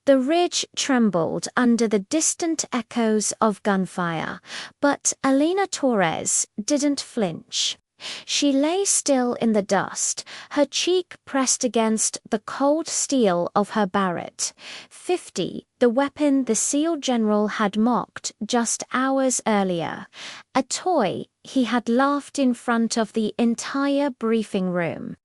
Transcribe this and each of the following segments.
The ridge trembled under the distant echoes of gunfire, but Elena Torres didn't flinch. She lay still in the dust, her cheek pressed against the cold steel of her Barrett. 50, the weapon the SEAL general had mocked just hours earlier. A toy he had laughed in front of the entire briefing room.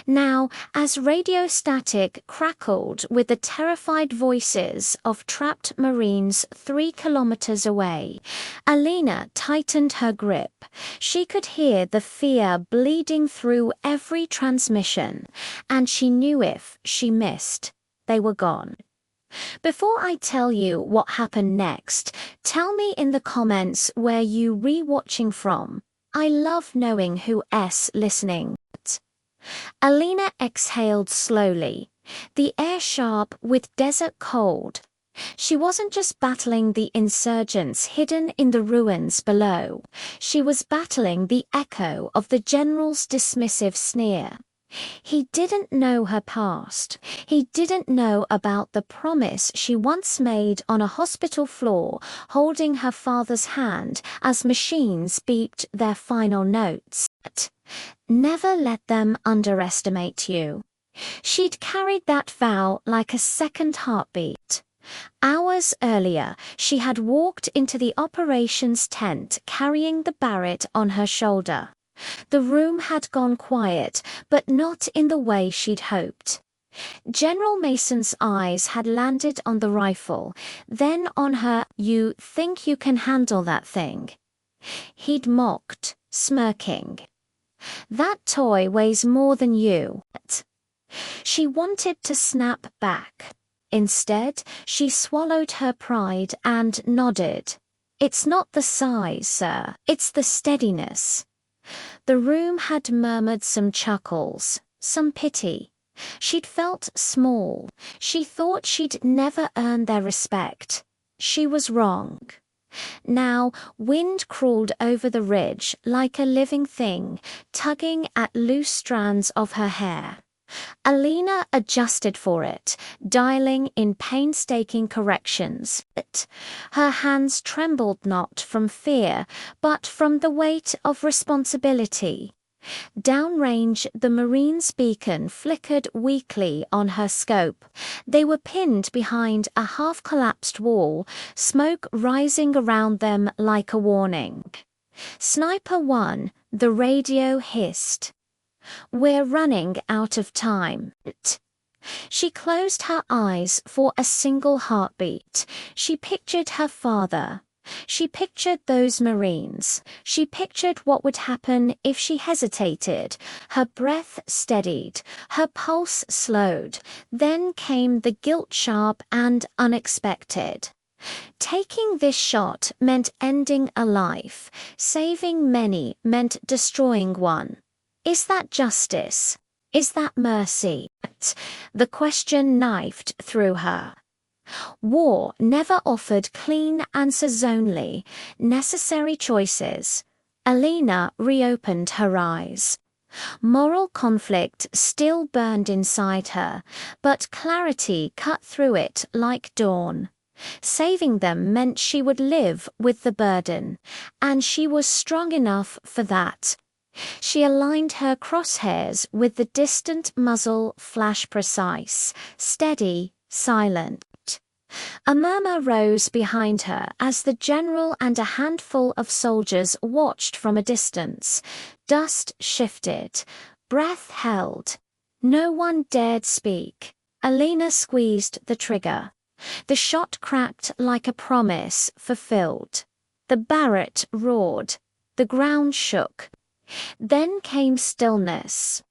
Now, as radio static crackled with the terrified voices of trapped Marines 3 kilometers away, Elena tightened her grip. She could hear the fear bleeding through every transmission, and she knew if she missed, they were gone. Before I tell you what happened next, tell me in the comments where you re-watching from. I love knowing who's listening. Elena exhaled slowly, the air sharp with desert cold. She wasn't just battling the insurgents hidden in the ruins below. She was battling the echo of the general's dismissive sneer. He didn't know her past. He didn't know about the promise she once made on a hospital floor, holding her father's hand as machines beeped their final notes. Never let them underestimate you. She'd carried that vow like a second heartbeat. Hours earlier, she had walked into the operations tent carrying the Barrett on her shoulder. The room had gone quiet, but not in the way she'd hoped. General Mason's eyes had landed on the rifle, then on her. "You think you can handle that thing?" He'd mocked, smirking. "That toy weighs more than you." She wanted to snap back. Instead, she swallowed her pride and nodded. "It's not the size, sir. It's the steadiness." The room had murmured some chuckles, some pity. She'd felt small. She thought she'd never earn their respect. She was wrong. Now, wind crawled over the ridge like a living thing, tugging at loose strands of her hair. Elena adjusted for it, dialing in painstaking corrections. Her hands trembled not from fear, but from the weight of responsibility. Downrange, the Marine's beacon flickered weakly on her scope. They were pinned behind a half-collapsed wall, smoke rising around them like a warning. "Sniper 1, the radio hissed. We're running out of time." She closed her eyes for a single heartbeat. She pictured her father. She pictured those Marines. She pictured what would happen if she hesitated. Her breath steadied. Her pulse slowed. Then came the guilt, sharp and unexpected. Taking this shot meant ending a life. Saving many meant destroying one. Is that justice? Is that mercy? The question knifed through her. War never offered clean answers, only necessary choices. Elena reopened her eyes. Moral conflict still burned inside her, but clarity cut through it like dawn. Saving them meant she would live with the burden, and she was strong enough for that. She aligned her crosshairs with the distant muzzle, flash precise, steady, silent. A murmur rose behind her as the general and a handful of soldiers watched from a distance. Dust shifted. Breath held. No one dared speak. Elena squeezed the trigger. The shot cracked like a promise fulfilled. The Barrett roared. The ground shook. Then came stillness.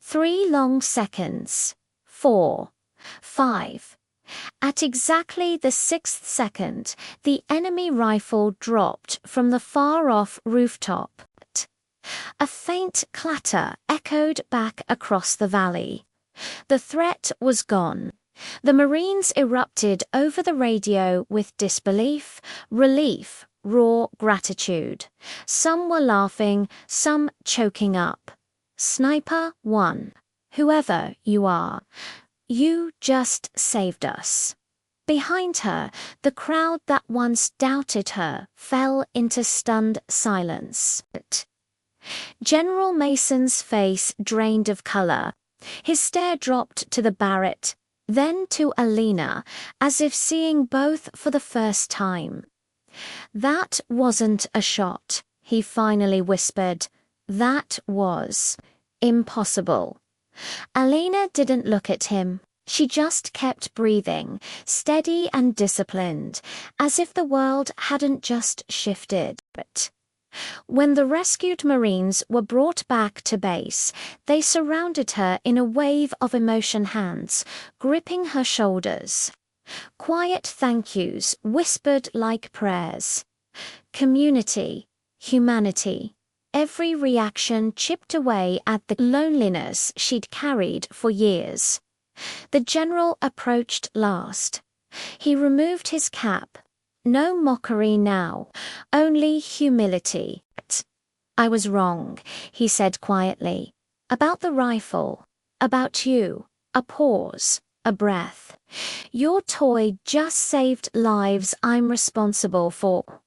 3 long seconds. 4. 5. At exactly the 6th second, the enemy rifle dropped from the far-off rooftop. A faint clatter echoed back across the valley. The threat was gone. The Marines erupted over the radio with disbelief, relief, raw gratitude. Some were laughing, some choking up. "Sniper 1, whoever you are, You just saved us." Behind her, the crowd that once doubted her fell into stunned silence. General Mason's face drained of color. His stare dropped to the Barrett, then to Elena, as if seeing both for the first time. "That wasn't a shot," he finally whispered. "That was impossible." Elena didn't look at him. She just kept breathing, steady and disciplined, as if the world hadn't just shifted. But when the rescued Marines were brought back to base, they surrounded her in a wave of emotion hands, gripping her shoulders. Quiet thank yous whispered like prayers. Community, humanity. Every reaction chipped away at the loneliness she'd carried for years. The general approached last. He removed his cap. No mockery now, only humility. "I was wrong," he said quietly. "About the rifle. About you." A pause. A breath. "Your toy just saved lives I'm responsible for."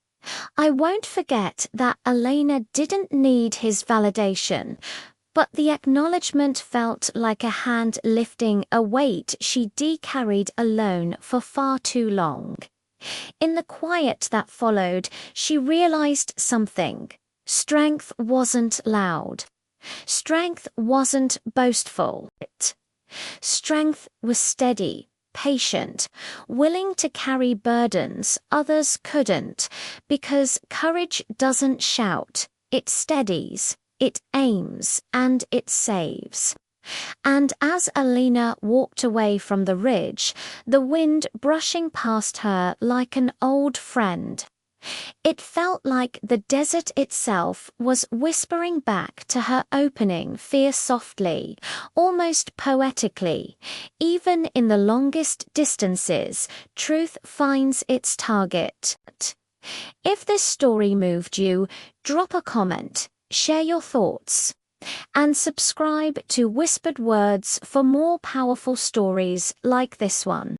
I won't forget that Elena didn't need his validation, but the acknowledgement felt like a hand lifting a weight she carried alone for far too long. In the quiet that followed, she realized something. Strength wasn't loud. Strength wasn't boastful. Strength was steady, patient, willing to carry burdens others couldn't, because courage doesn't shout, it steadies, it aims, and it saves. And as Elena walked away from the ridge, the wind brushing past her like an old friend, it felt like the desert itself was whispering back to her opening fear softly, almost poetically. Even in the longest distances, truth finds its target. If this story moved you, drop a comment, share your thoughts, and subscribe to Whispered Words for more powerful stories like this one.